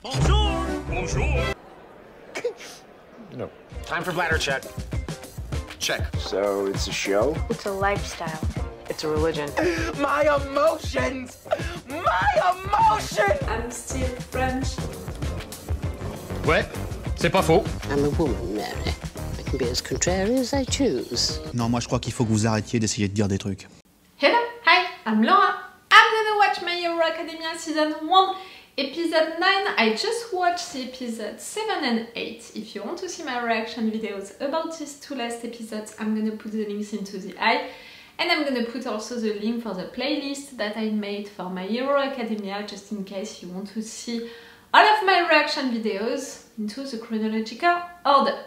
Bonjour! Bonjour! No. Time for bladder check. Check. So it's a show? It's a lifestyle. It's a religion. My emotions! My emotions! I'm still French. Ouais, c'est pas faux. I'm a woman, Mary. I can be as contrary as I choose. Non, moi je crois qu'il faut que vous arrêtiez d'essayer de dire des trucs. Hello, hi, I'm Laura. I'm gonna watch My Hero Academia Season 1, Episode 9. I just watched the episodes 7 and 8. If you want to see my reaction videos about these two last episodes, I'm gonna put the links into the eye. And I'm gonna put also the link for the playlist that I made for My Hero Academia, just in case you want to see all of my reaction videos into the chronological order.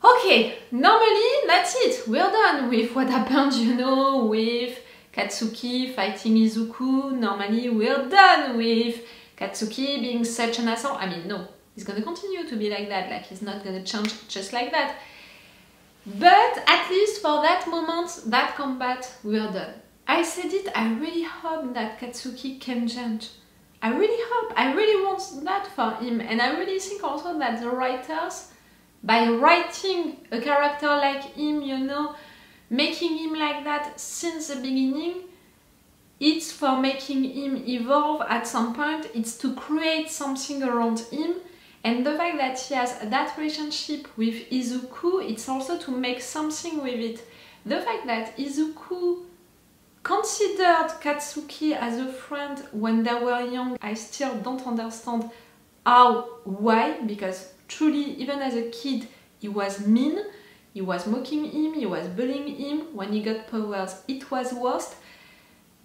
Okay, normally that's it. We're done with what happened, you know, with Katsuki fighting Izuku. Normally we're done with Katsuki being such an asshole. I mean, no, he's gonna continue to be like that, like he's not gonna change just like that. But at least for that moment, that combat, we're done. I said it, I really hope that Katsuki can change. I really hope, I really want that for him. And I really think also that the writers, by writing a character like him, you know, making him like that since the beginning, it's for making him evolve at some point, it's to create something around him. And the fact that he has that relationship with Izuku, it's also to make something with it. The fact that Izuku considered Katsuki as a friend when they were young, I still don't understand why, because truly, even as a kid, he was mean, he was mocking him, he was bullying him. When he got powers, it was worst.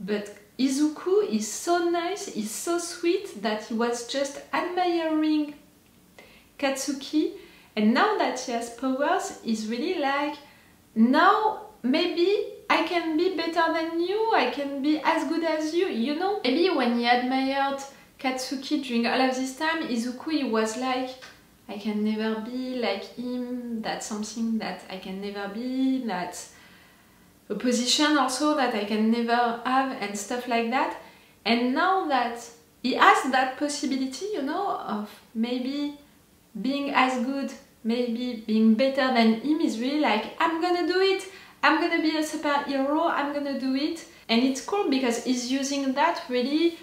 But Izuku is so nice, he's so sweet that he was just admiring Katsuki, and now that he has powers, he's really like, now maybe I can be better than you, I can be as good as you, you know? Maybe when he admired Katsuki during all of this time, Izuku, he was like, I can never be like him, that's something that I can never be, that's a position also that I can never have, and stuff like that. And now that he has that possibility, you know, of maybe being as good, maybe being better than him, is really like, I'm gonna do it, I'm gonna be a superhero, I'm gonna do it. And it's cool because he's using that really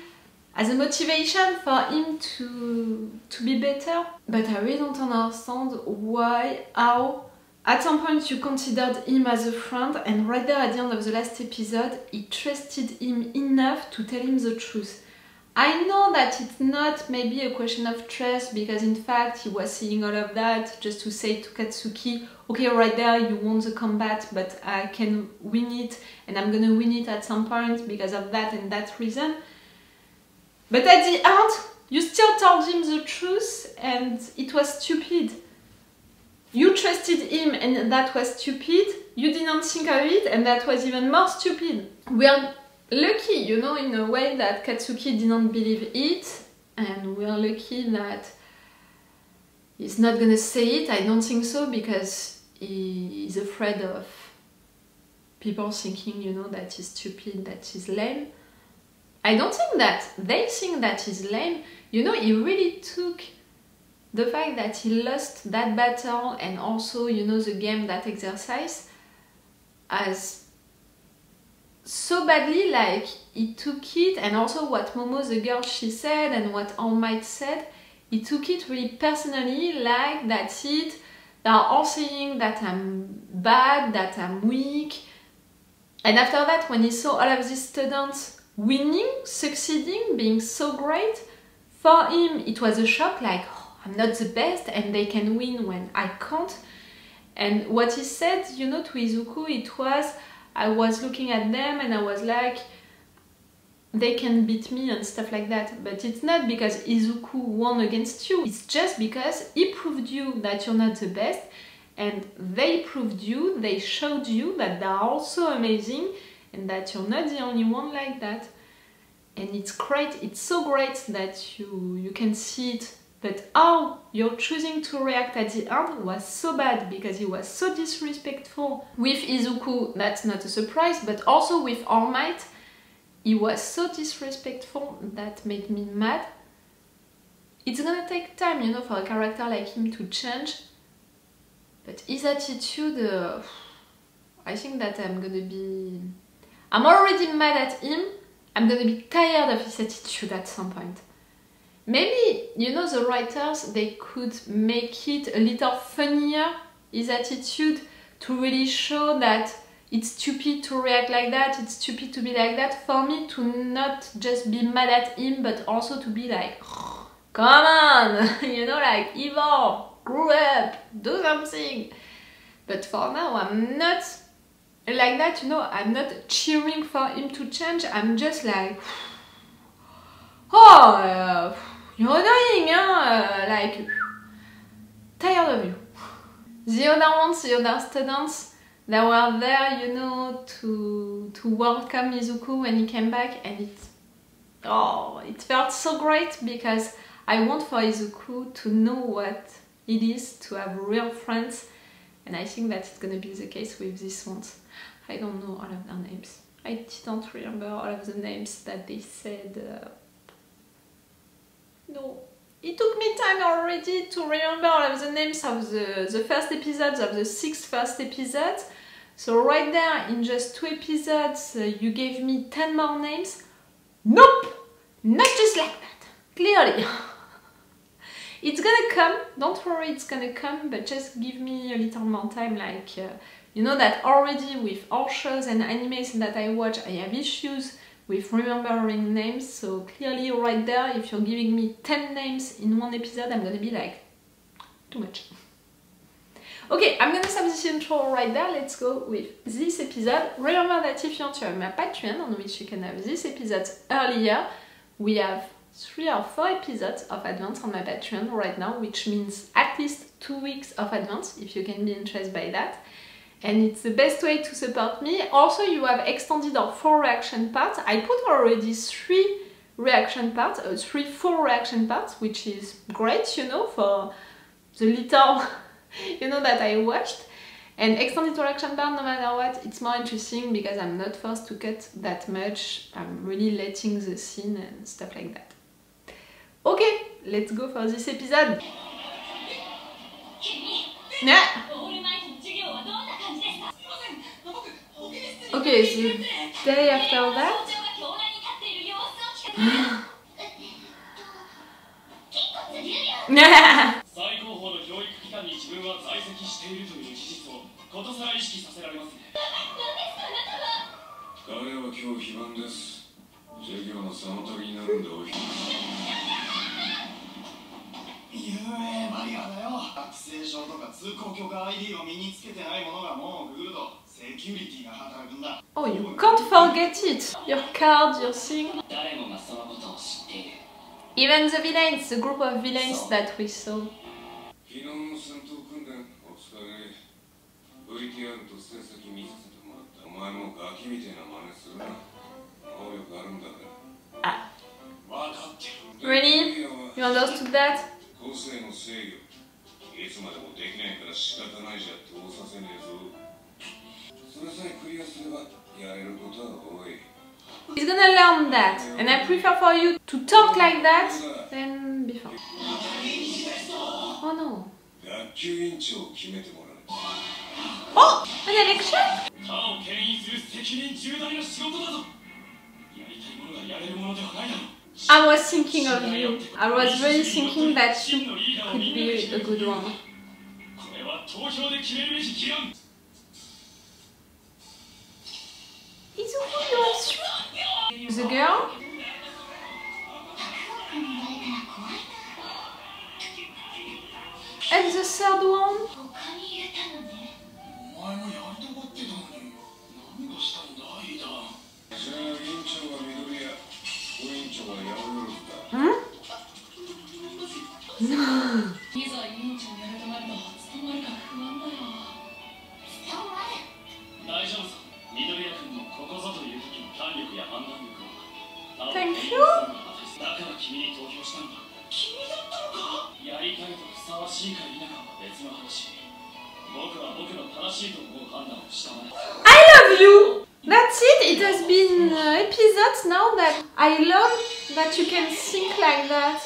as a motivation for him to be better. But I really don't understand why, how, at some point you considered him as a friend, and right there at the end of the last episode, he trusted him enough to tell him the truth. I know that it's not maybe a question of trust, because in fact he was saying all of that just to say to Katsuki, okay, right there you won the combat, but I can win it, and I'm gonna win it at some point because of that and that reason. But at the end, you still told him the truth, and it was stupid. You trusted him and that was stupid, you didn't think of it and that was even more stupid. We are lucky, you know, in a way that Katsuki didn't believe it, and we are lucky that he's not gonna say it. I don't think so, because he is afraid of people thinking, you know, that he's stupid, that he's lame. I don't think that they think that he's lame. You know, he really took the fact that he lost that battle and also, you know, the game, that exercise, as so badly, like he took it, and also what Momo, the girl, she said, and what All Might said, he took it really personally, like that's it, they are all saying that I'm bad, that I'm weak. And after that, when he saw all of these students winning, succeeding, being so great, for him it was a shock, like, oh, I'm not the best and they can win when I can't. And what he said, you know, to Izuku, it was, I was looking at them and I was like, they can beat me and stuff like that. But it's not because Izuku won against you, it's just because he proved you that you're not the best, and they proved you, they showed you that they are also amazing and that you're not the only one like that. And it's great, it's so great that you can see it. But how you're choosing to react at the end was so bad, because he was so disrespectful with Izuku, that's not a surprise, but also with All Might, he was so disrespectful that made me mad. It's gonna take time, you know, for a character like him to change. But his attitude, I think that I'm already mad at him. I'm gonna be tired of his attitude at some point. Maybe, you know, the writers, they could make it a little funnier, his attitude, to really show that it's stupid to react like that, it's stupid to be like that, for me to not just be mad at him, but also to be like, come on, you know, like, Ivor, grow up, do something. But for now, I'm not like that, you know, I'm not cheering for him to change, I'm just like, oh, you're annoying, huh? Like, tired of you. The other ones, the other students, they were there, you know, to welcome Izuku when he came back, and it felt so great because I want for Izuku to know what it is to have real friends, and I think that it's gonna be the case with these ones. I don't know all of their names. I didn't remember all of the names that they said. No. It took me time already to remember all of the names of the first episodes, of the 6 first episodes. So right there, in just 2 episodes, you gave me 10 more names. Nope! Not just like that. Clearly. It's gonna come. Don't worry, it's gonna come, but just give me a little more time. Like, you know that already with all shows and animes that I watch, I have issues with remembering names, so clearly right there, if you're giving me 10 names in one episode, I'm gonna be like, too much. Okay, I'm gonna stop this intro right there, let's go with this episode. Remember that if you want to have my Patreon, on which you can have these episodes earlier, we have 3 or 4 episodes of advance on my Patreon right now, which means at least 2 weeks of advance, if you can be interested by that. And it's the best way to support me. Also, you have extended our 4 reaction parts. I put already 3 reaction parts, 4 reaction parts, which is great, you know, for the little, you know, that I watched. And extended reaction part, no matter what, it's more interesting because I'm not forced to cut that much. I'm really letting the scene and stuff like that. Okay, let's go for this episode. Yeah. Okay, the day after that. Oh, you can't forget it! Your card, your thing. Even the villains, the group of villains that we saw. Ah. Really? You understood that? He's gonna learn that, and I prefer for you to talk like that than before. Oh no. Oh! An election? I was thinking of you. I was really thinking that you could be a good one. Izuku, you are strong. The girl? And the third one? Hmm? Thank you. I love you! That's it, it has been episodes now that I love that you can think like that.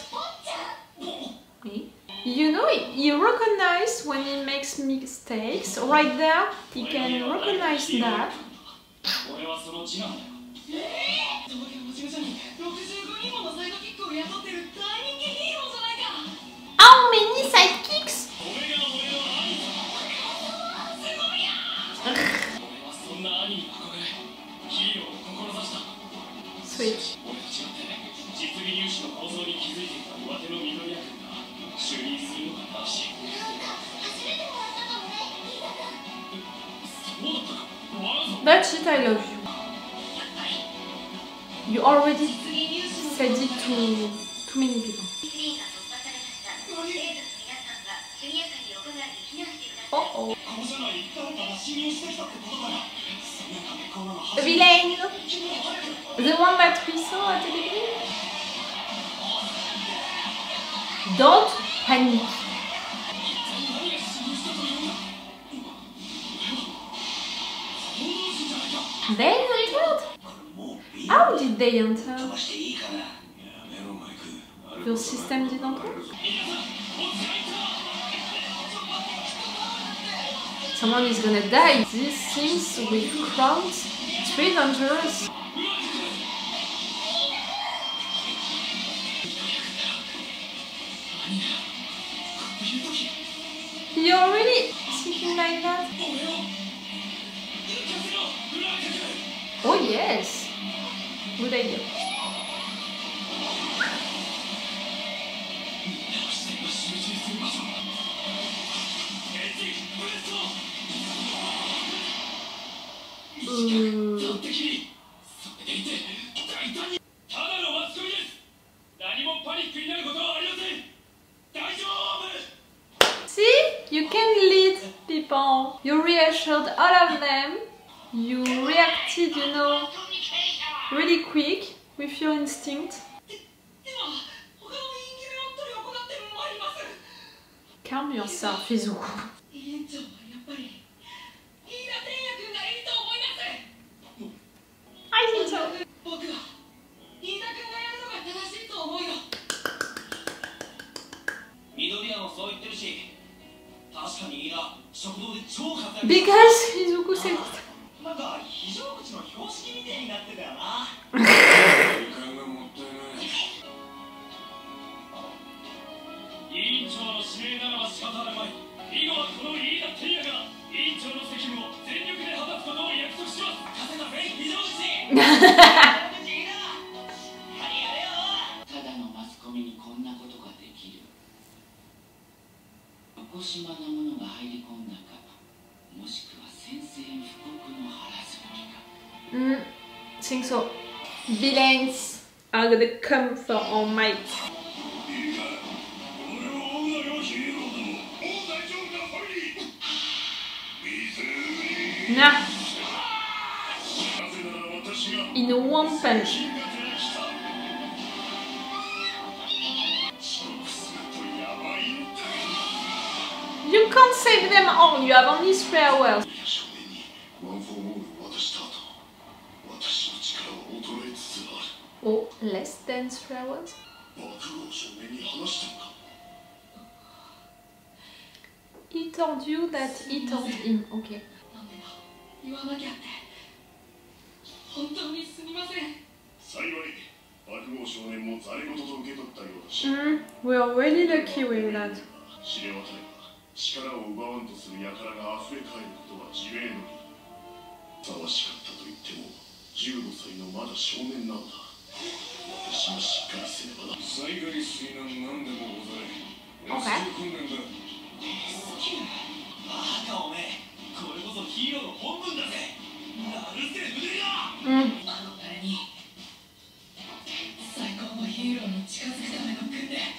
You know, he recognizes when he makes mistakes. Right there, he can recognize that. How many sidekicks? Sweet. That's it, I love you. You already said it to too many people. Uh-oh. The villain! The one that we saw at the beginning? Don't panic. They entered? How did they enter? Your system didn't work? Someone is gonna die. These things with crowds, it's very dangerous. You're already thinking like that? Oh yes! Good idea. See? You can lead people. You reassured all of them. You reacted, you know, really quick with your instinct. Calm yourself, Izuku. I think so. Because Izuku said it. Think so. Villains are gonna come for our might. Nah. In one punch. You can't save them all, you have only 3 hours. Oh, less than 3 hours? He told you that he told him, okay. We are really lucky with that. 力を奪わんとする輩が溢れ返ることは自明の理。ふさわしかったと言っても15歳のまだ少年なのだ。私もしっかりせねばな。災害水難何でもござい。練習訓練だ。バカおめえ、これこそヒーローの本分だぜ。なるせ腕だ。あの彼に最高のヒーローに近づくための訓練。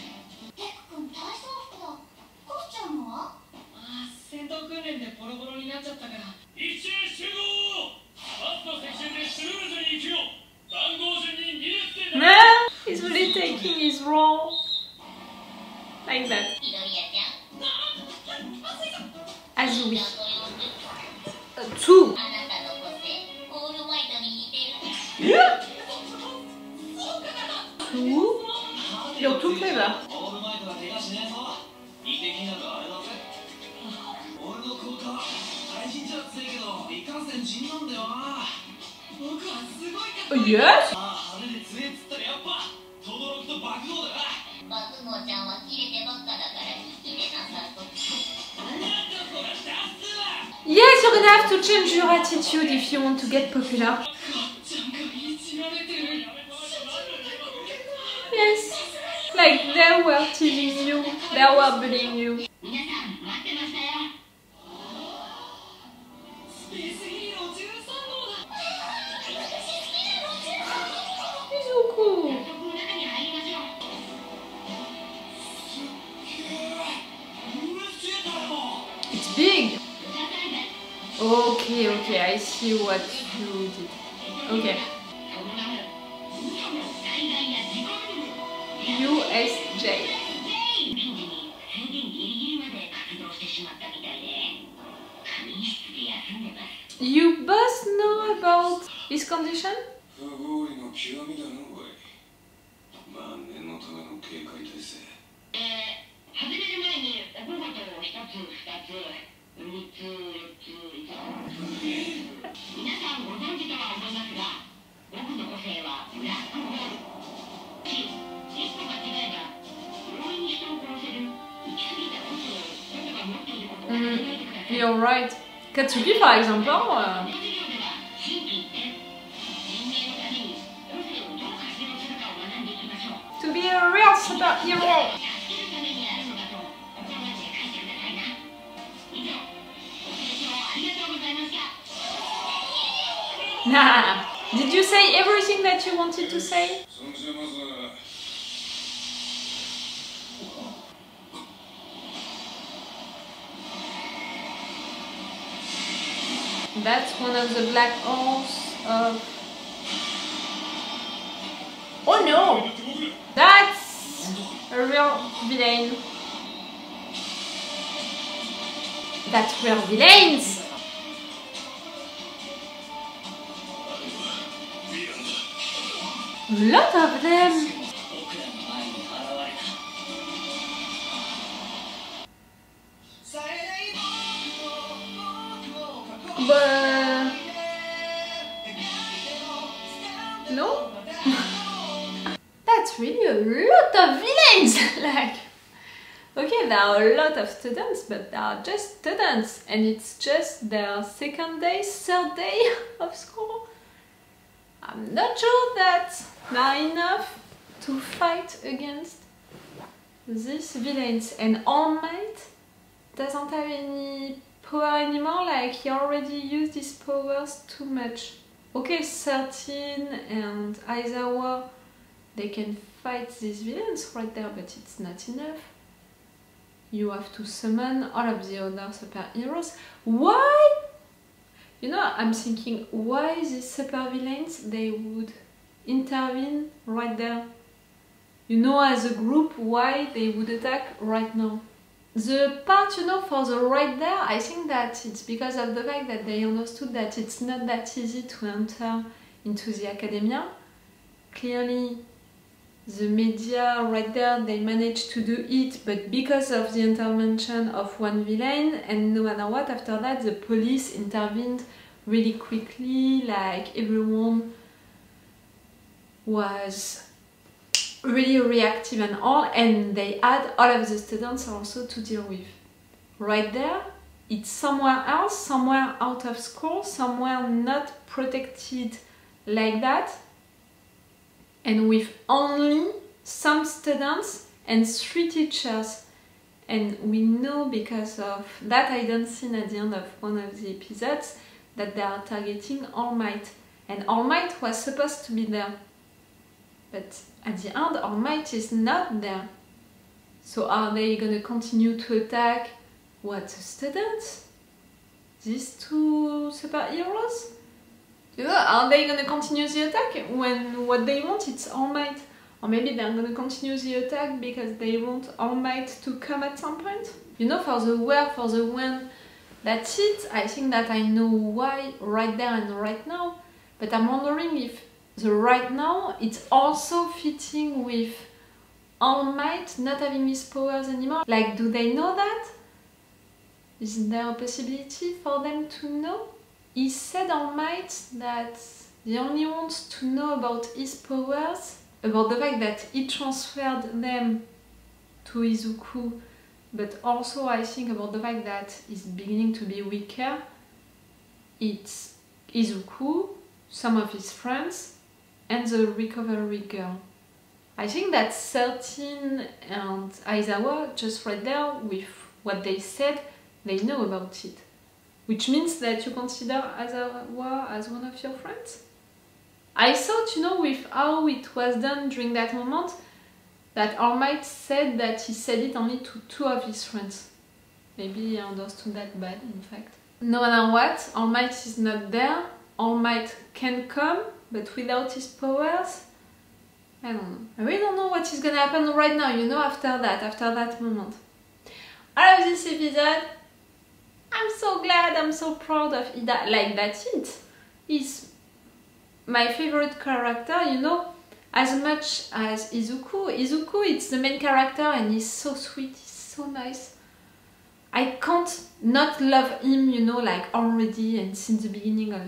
戦闘訓練でボロボロになっちゃったから一斉集合バスのセクションでスルーズに行くよ番号順に2列で He's really taking his role like that. Azui. 2. Yeah. 2? You're too clever. yes. Yes, you're gonna have to change your attitude if you want to get popular. Yes, like they were teasing you, they were bullying you. It's big. Okay, I see what you did. Okay. USJ. You both know about his condition? You're right. Katsuki, par exemple, to be a real superhero. Nah. Did you say everything that you wanted to say? That's one of the black holes of... Oh no! That's a real villain. That's real villains! A lot of them! But... no? That's really a lot of villains! Like... Okay, there are a lot of students, but they are just students, and it's just their second day, third day of school. I'm not sure that's not enough to fight against these villains. And All Might doesn't have any power anymore, like he already used his powers too much. Okay, 13 and Aizawa, they can fight these villains right there, but it's not enough. You have to summon all of the other superheroes. Why? You know, I'm thinking, why these supervillains, they would intervene right there? You know, as a group, why they would attack right now? The part, you know, for the right there, I think that it's because of the fact that they understood that it's not that easy to enter into the academia. Clearly, the media right there, they managed to do it, but because of the intervention of one villain, and no matter what, after that the police intervened really quickly, like everyone was really reactive and all, and they had all of the students also to deal with. Right there, it's somewhere else, somewhere out of school, somewhere not protected like that, and with only some students and 3 teachers. And we know because of that hidden scene at the end of one of the episodes that they are targeting All Might. And All Might was supposed to be there. But at the end, All Might is not there. So are they gonna continue to attack what, the students? These 2 superheroes? You know, are they gonna continue the attack when what they want is All Might? Or maybe they're gonna continue the attack because they want All Might to come at some point? You know, for the where, for the when, that's it. I think that I know why right there and right now. But I'm wondering if the right now, it's also fitting with All Might not having his powers anymore. Like, do they know that? Is there a possibility for them to know? He said All Might that He only wants to know about his powers, about the fact that he transferred them to Izuku, but also I think about the fact that he's beginning to be weaker. It's Izuku, some of his friends, and the recovery girl. I think that 13 and Aizawa, just right there with what they said, they know about it. Which means that you consider Aizawa as one of your friends? I thought, you know, with how it was done during that moment, that All Might said that he said it only to 2 of his friends. Maybe he understood that bad, in fact. No matter what, All Might is not there. All Might can come, but without his powers, I don't know. I really don't know what is gonna happen right now, you know, after that moment. I love this episode. I'm so glad, I'm so proud of Iida. Like, that's it. He's my favorite character, you know, as much as Izuku. Izuku, it's the main character and he's so sweet, he's so nice. I can't not love him, you know, like already and since the beginning of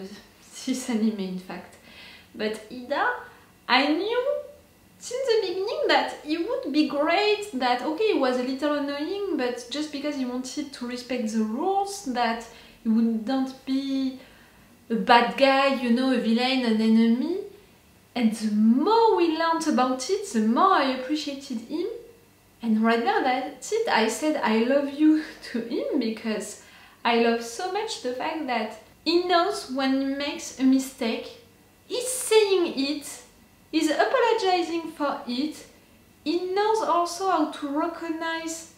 this anime, in fact. But Iida, I knew since the beginning that he would be great, that okay, he was a little annoying, but just because he wanted to respect the rules, that he wouldn't be a bad guy, you know, a villain, an enemy. And the more we learned about it, the more I appreciated him. And right now, that's it. I said I love you to him because I love so much the fact that he knows when he makes a mistake, he's saying it, he's apologizing for it. He knows also how to recognize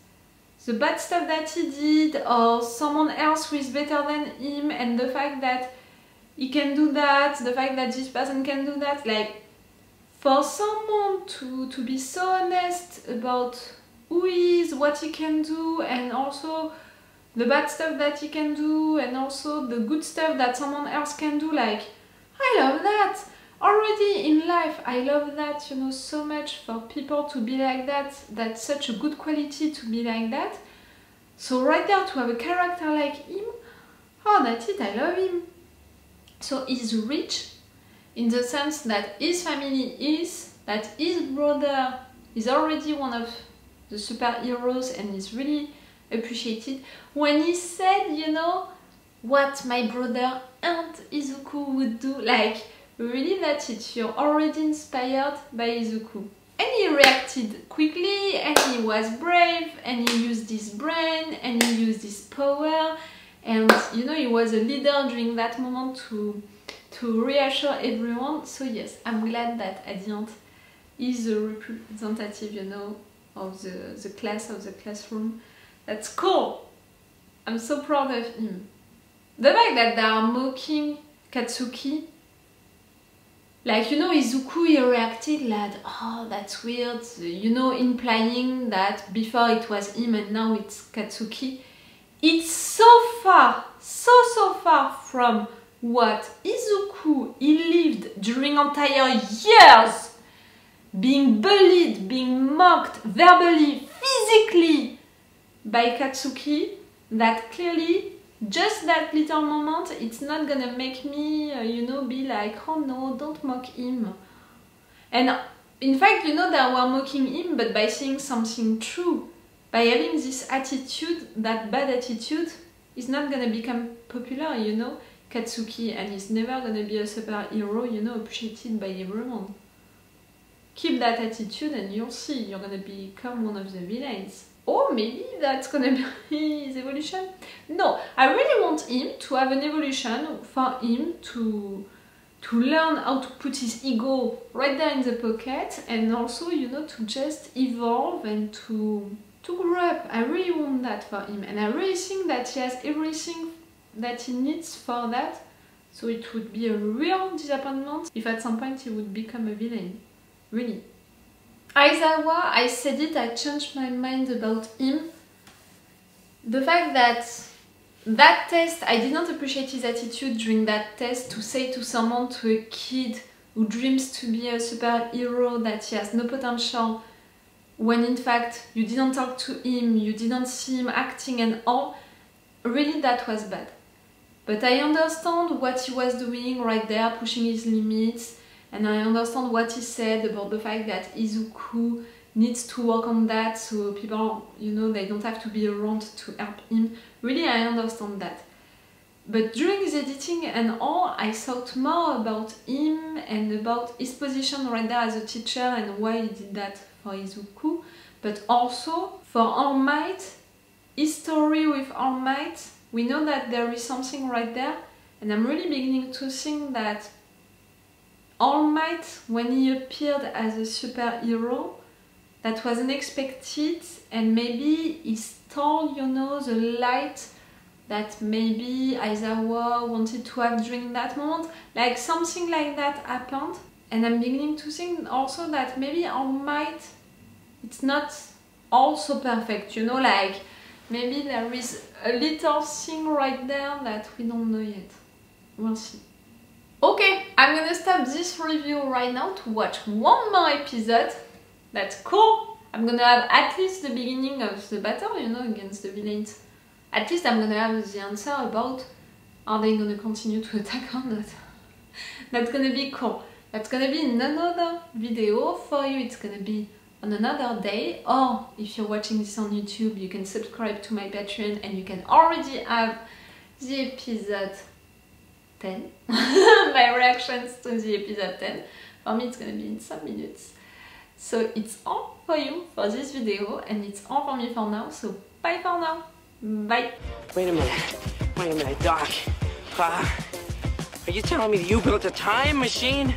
the bad stuff that he did or someone else who is better than him, and the fact that he can do that, the fact that this person can do that. Like, for someone to be so honest about who he is, what he can do, and also the bad stuff that he can do, and also the good stuff that someone else can do, like, I love that. Already in life, I love that, you know, so much for people to be like that. That's such a good quality to be like that. So right there, to have a character like him, oh, that's it, I love him. So he's rich in the sense that his family is, that his brother is already one of the superheroes and is really appreciated. When he said, you know, what my brother and Izuku would do, like, really that's it, you're already inspired by Izuku. And he reacted quickly, and he was brave, and he used his brain, and he used his power. And you know, he was a leader during that moment to reassure everyone. So yes, I'm glad that at the end he's a representative, you know, of the class, of the classroom. That's cool. I'm so proud of him. The fact that they are mocking Katsuki, like, you know, Izuku, he reacted like, oh, that's weird, you know, implying that before it was him and now it's Katsuki. It's so far, so far from what Izuku he lived during entire years, being bullied, being mocked verbally, physically by Katsuki, that clearly just that little moment, it's not gonna make me, you know, be like, oh no, don't mock him. And in fact, you know, they were mocking him, but by saying something true. By having this attitude, that bad attitude, is not gonna become popular, you know, Katsuki, and he's never gonna be a superhero, you know, appreciated by everyone. Keep that attitude and you'll see, you're gonna become one of the villains. Or maybe that's gonna be his evolution. No, I really want him to have an evolution, for him to learn how to put his ego right there in the pocket, and also, you know, to just evolve and to grow up. I really want that for him, and I really think that he has everything that he needs for that. So it would be a real disappointment if at some point he would become a villain. Really. Aizawa, I said it, I changed my mind about him. The fact that test, I did not appreciate his attitude during that test, to say to someone, to a kid who dreams to be a superhero, that he has no potential, when in fact you didn't talk to him, you didn't see him acting and all. Really, that was bad. But I understand what he was doing right there, pushing his limits, and I understand what he said about the fact that Izuku needs to work on that, so people, you know, they don't have to be around to help him. Really, I understand that. But during the editing and all, I thought more about him and about his position right there as a teacher and why he did that for Izuku, but also for All Might, his story with All Might. We know that there is something right there, and I'm really beginning to think that All Might, when he appeared as a superhero, that was unexpected, and maybe he stole, you know, the light that maybe Aizawa wanted to have during that moment. Like something like that happened, and I'm beginning to think also that maybe All Might, it's not also perfect, you know, like maybe there is a little thing right there that we don't know yet. We'll see. Okay, I'm gonna stop this review right now to watch one more episode. That's cool. I'm gonna have at least the beginning of the battle, you know, against the villains. At least I'm gonna have the answer about are they gonna continue to attack or not. That's gonna be cool. That's gonna be in another video for you. It's gonna be on another day, or if you're watching this on YouTube, you can subscribe to my Patreon and you can already have the episode 10. My reactions to the episode 10. For me, it's gonna be in some minutes. So it's all for you for this video, and it's all for me for now, so bye for now. Bye. Wait a minute, Doc. Are you telling me that you built a time machine?